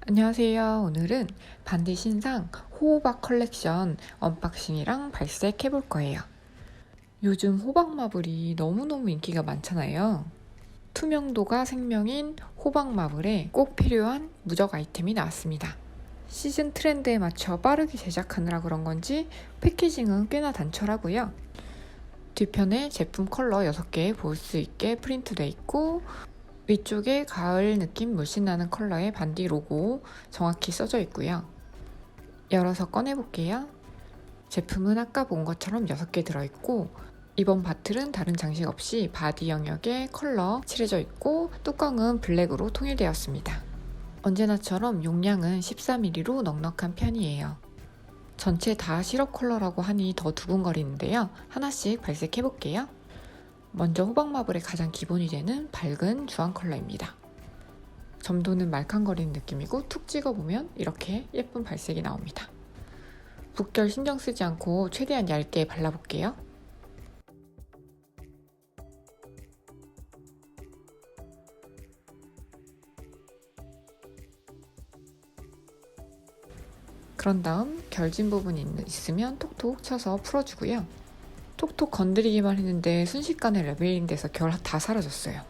안녕하세요. 오늘은 반디 신상 호호박 컬렉션 언박싱이랑 발색 해볼 거예요. 요즘 호박 마블이 너무너무 인기가 많잖아요. 투명도가 생명인 호박 마블에 꼭 필요한 무적 아이템이 나왔습니다. 시즌 트렌드에 맞춰 빠르게 제작하느라 그런 건지 패키징은 꽤나 단촐하고요. 뒤편에 제품 컬러 6개 볼 수 있게 프린트돼 있고, 위쪽에 가을 느낌 물씬 나는 컬러의 반디 로고 정확히 써져 있고요. 열어서 꺼내볼게요. 제품은 아까 본 것처럼 6개 들어있고, 이번 바틀은 다른 장식 없이 바디 영역에 컬러 칠해져 있고, 뚜껑은 블랙으로 통일되었습니다. 언제나처럼 용량은 14ml로 넉넉한 편이에요. 전체 다 시럽 컬러라고 하니 더 두근거리는데요. 하나씩 발색해볼게요. 먼저 호박 마블의 가장 기본이 되는 밝은 주황 컬러입니다. 점도는 말캉거리는 느낌이고 툭 찍어보면 이렇게 예쁜 발색이 나옵니다. 붓결 신경 쓰지 않고 최대한 얇게 발라볼게요. 그런 다음 결진 부분이 있으면 톡톡 쳐서 풀어주고요. 톡톡 건드리기만 했는데 순식간에 레벨링 돼서 결 다 사라졌어요.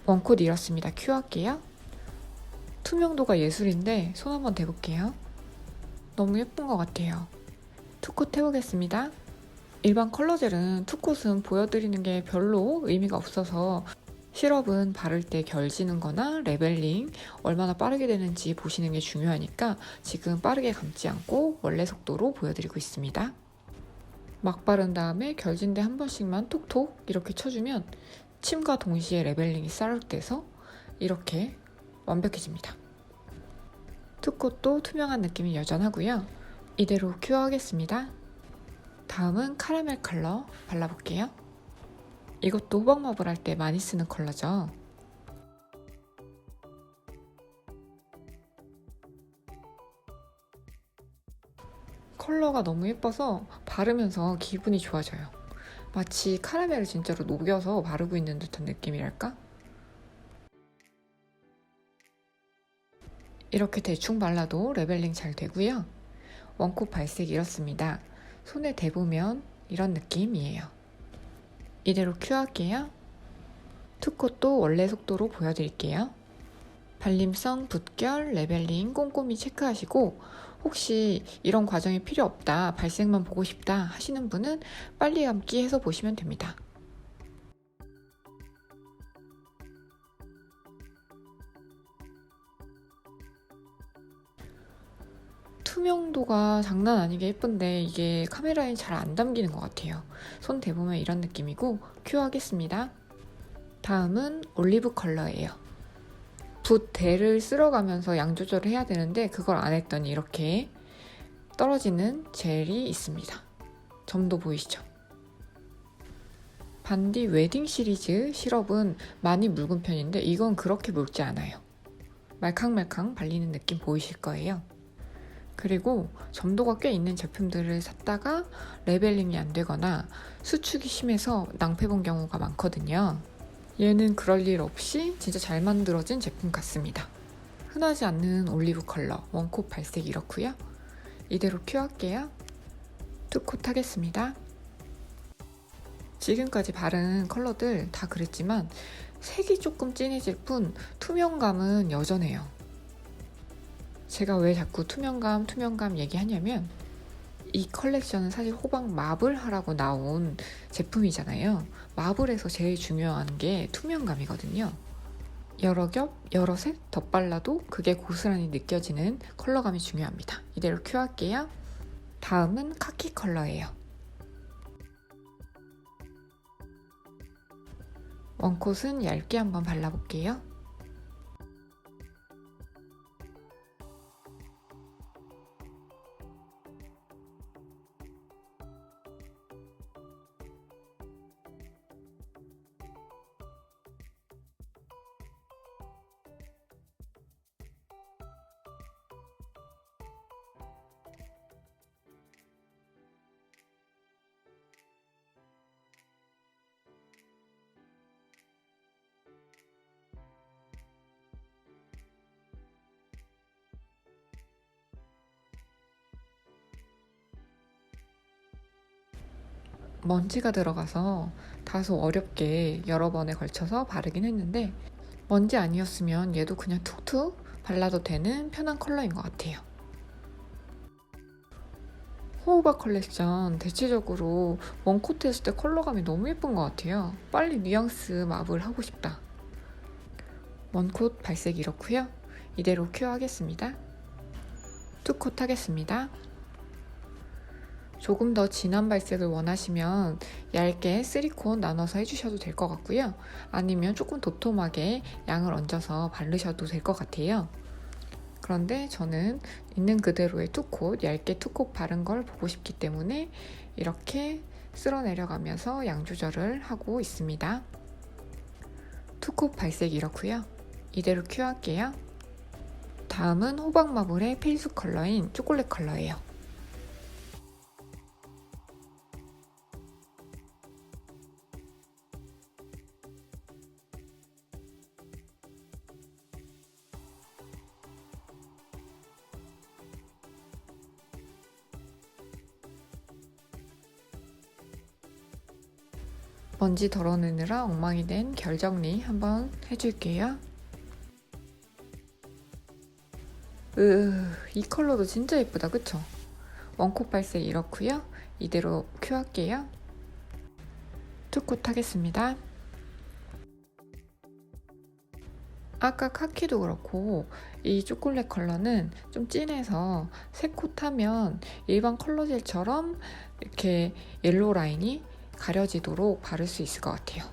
원콧 이렇습니다. 큐 할게요. 투명도가 예술인데 손 한번 대볼게요. 너무 예쁜 것 같아요. 투콧 해보겠습니다. 일반 컬러젤은 투콧은 보여드리는 게 별로 의미가 없어서 시럽은 바를 때 결지는 거나 레벨링 얼마나 빠르게 되는지 보시는 게 중요하니까 지금 빠르게 감지 않고 원래 속도로 보여드리고 있습니다. 막 바른 다음에 결진대 한 번씩만 톡톡 이렇게 쳐주면 침과 동시에 레벨링이 쌀돼서 이렇게 완벽해집니다. 투콧도 투명한 느낌이 여전하고요. 이대로 큐어하겠습니다. 다음은 카라멜 컬러 발라볼게요. 이것도 호박 마블 할 때 많이 쓰는 컬러죠. 컬러가 너무 예뻐서 바르면서 기분이 좋아져요. 마치 카라멜을 진짜로 녹여서 바르고 있는 듯한 느낌이랄까? 이렇게 대충 발라도 레벨링 잘 되고요. 원콧 발색이 이렇습니다. 손에 대보면 이런 느낌이에요. 이대로 큐할게요. 투콧도 원래 속도로 보여드릴게요. 발림성, 붓결, 레벨링 꼼꼼히 체크하시고 혹시 이런 과정이 필요 없다, 발색만 보고 싶다 하시는 분은 빨리 감기 해서 보시면 됩니다. 투명도가 장난 아니게 예쁜데 이게 카메라에 잘 안 담기는 것 같아요. 손 대보면 이런 느낌이고 큐 하겠습니다. 다음은 올리브 컬러예요. 붓 대를 쓸어가면서 양 조절을 해야 되는데 그걸 안 했더니 이렇게 떨어지는 젤이 있습니다. 점도 보이시죠? 반디 웨딩 시리즈 시럽은 많이 묽은 편인데 이건 그렇게 묽지 않아요. 말캉말캉 발리는 느낌 보이실 거예요. 그리고 점도가 꽤 있는 제품들을 샀다가 레벨링이 안 되거나 수축이 심해서 낭패 본 경우가 많거든요. 얘는 그럴 일 없이 진짜 잘 만들어진 제품 같습니다. 흔하지 않는 올리브 컬러, 원콧 발색이 이렇고요. 이대로 큐 할게요. 투콧 하겠습니다. 지금까지 바른 컬러들 다 그랬지만 색이 조금 진해질 뿐 투명감은 여전해요. 제가 왜 자꾸 투명감 얘기하냐면 이 컬렉션은 사실 호박 마블 하라고 나온 제품이잖아요. 마블에서 제일 중요한 게 투명감이거든요. 여러 겹, 여러 색 덧발라도 그게 고스란히 느껴지는 컬러감이 중요합니다. 이대로 큐 할게요. 다음은 카키 컬러예요. 원콧은 얇게 한번 발라볼게요. 먼지가 들어가서 다소 어렵게 여러 번에 걸쳐서 바르긴 했는데 먼지 아니었으면 얘도 그냥 툭툭 발라도 되는 편한 컬러인 것 같아요. 호우바 컬렉션 대체적으로 원코트 했을 때 컬러감이 너무 예쁜 것 같아요. 빨리 뉘앙스 맙을 하고 싶다. 원콧 발색 이렇고요. 이대로 큐어하겠습니다. 투콧 하겠습니다. 조금 더 진한 발색을 원하시면 얇게 3콧 나눠서 해주셔도 될 것 같고요. 아니면 조금 도톰하게 양을 얹어서 바르셔도 될 것 같아요. 그런데 저는 있는 그대로의 투콧, 얇게 투콧 바른 걸 보고 싶기 때문에 이렇게 쓸어 내려가면서 양 조절을 하고 있습니다. 투콧 발색 이렇고요. 이대로 큐어할게요. 다음은 호박마블의 필수 컬러인 초콜릿 컬러예요. 먼지 덜어내느라 엉망이 된 결 정리 한번 해줄게요. 이 컬러도 진짜 예쁘다, 그쵸? 원콧 발색 이렇고요. 이대로 큐할게요. 투콧 하겠습니다. 아까 카키도 그렇고 이 초콜릿 컬러는 좀 진해서 3콧 하면 일반 컬러젤처럼 이렇게 옐로우 라인이 가려지도록 바를 수 있을 것 같아요.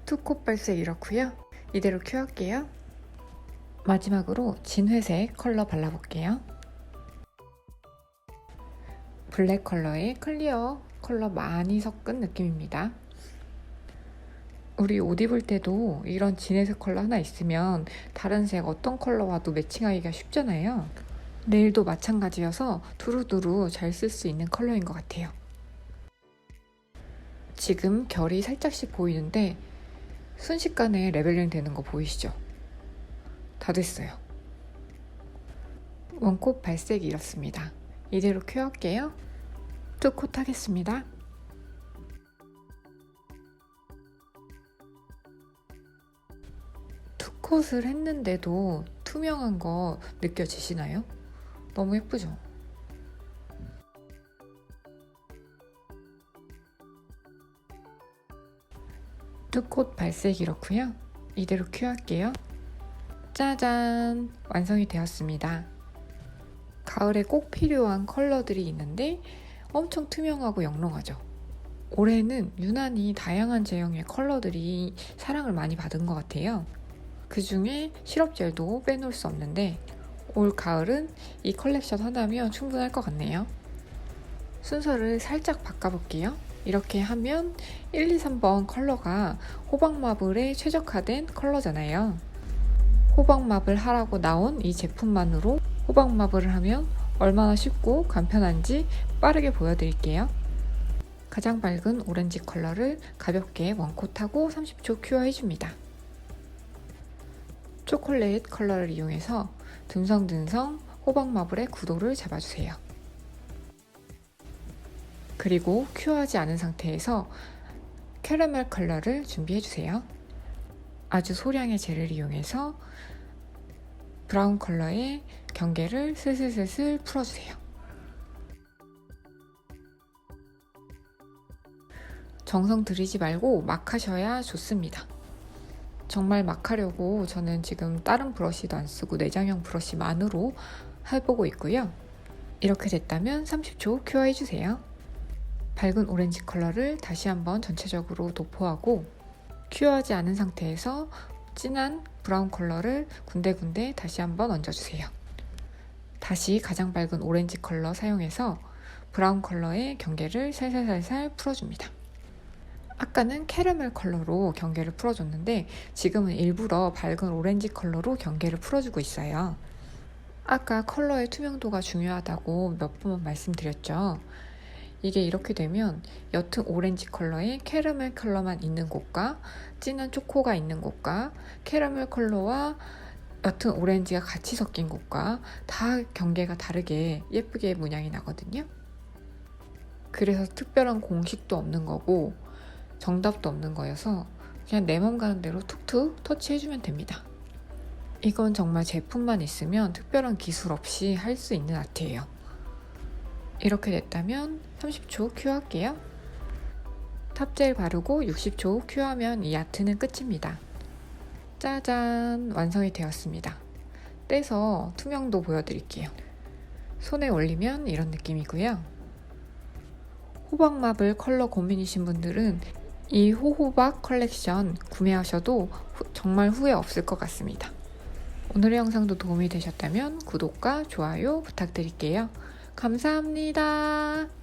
투콧 발색 이렇고요. 이대로 큐할게요. 마지막으로 진회색 컬러 발라볼게요. 블랙 컬러의 클리어 컬러 많이 섞은 느낌입니다. 우리 옷 입을 때도 이런 진회색 컬러 하나 있으면 다른 색 어떤 컬러와도 매칭하기가 쉽잖아요. 네일도 마찬가지여서 두루두루 잘 쓸 수 있는 컬러인 것 같아요. 지금 결이 살짝씩 보이는데 순식간에 레벨링 되는 거 보이시죠? 다 됐어요. 원콧 발색이 이렇습니다. 이대로 큐어할게요. 투콧 하겠습니다. 투콧을 했는데도 투명한 거 느껴지시나요? 너무 예쁘죠? 투콧 발색 이렇고요. 이대로 큐어할게요. 짜잔! 완성이 되었습니다. 가을에 꼭 필요한 컬러들이 있는데 엄청 투명하고 영롱하죠. 올해는 유난히 다양한 제형의 컬러들이 사랑을 많이 받은 것 같아요. 그 중에 시럽젤도 빼놓을 수 없는데 올 가을은 이 컬렉션 하나면 충분할 것 같네요. 순서를 살짝 바꿔볼게요. 이렇게 하면 1, 2, 3번 컬러가 호박마블에 최적화된 컬러잖아요. 호박마블 하라고 나온 이 제품만으로 호박마블을 하면 얼마나 쉽고 간편한지 빠르게 보여드릴게요. 가장 밝은 오렌지 컬러를 가볍게 원콧하고 30초 큐어 해줍니다. 초콜릿 컬러를 이용해서 듬성듬성 호박마블의 구도를 잡아주세요. 그리고 큐어하지 않은 상태에서 캐러멜 컬러를 준비해주세요. 아주 소량의 젤을 이용해서 브라운 컬러의 경계를 슬슬슬슬 풀어주세요. 정성 들이지 말고 막 하셔야 좋습니다. 정말 막 하려고 저는 지금 다른 브러쉬도 안 쓰고 내장형 브러쉬만으로 해보고 있고요. 이렇게 됐다면 30초 큐어 해주세요. 밝은 오렌지 컬러를 다시 한번 전체적으로 도포하고 큐어하지 않은 상태에서 진한 브라운 컬러를 군데군데 다시 한번 얹어주세요. 다시 가장 밝은 오렌지 컬러 사용해서 브라운 컬러의 경계를 살살살살 풀어줍니다. 아까는 캐러멜 컬러로 경계를 풀어줬는데 지금은 일부러 밝은 오렌지 컬러로 경계를 풀어주고 있어요. 아까 컬러의 투명도가 중요하다고 몇 번 말씀드렸죠. 이게 이렇게 되면 옅은 오렌지 컬러에 캐러멜 컬러만 있는 곳과 진한 초코가 있는 곳과 캐러멜 컬러와 옅은 오렌지가 같이 섞인 곳과 다 경계가 다르게 예쁘게 문양이 나거든요. 그래서 특별한 공식도 없는 거고 정답도 없는 거여서 그냥 내 맘 가는 대로 툭툭 터치해주면 됩니다. 이건 정말 제품만 있으면 특별한 기술 없이 할 수 있는 아트예요. 이렇게 됐다면 30초 큐어할게요. 탑젤 바르고 60초 큐어하면 이 아트는 끝입니다. 짜잔! 완성이 되었습니다. 떼서 투명도 보여드릴게요. 손에 올리면 이런 느낌이고요. 호박마블 컬러 고민이신 분들은 이 호호박 컬렉션 구매하셔도 정말 후회 없을 것 같습니다. 오늘의 영상도 도움이 되셨다면 구독과 좋아요 부탁드릴게요. 감사합니다.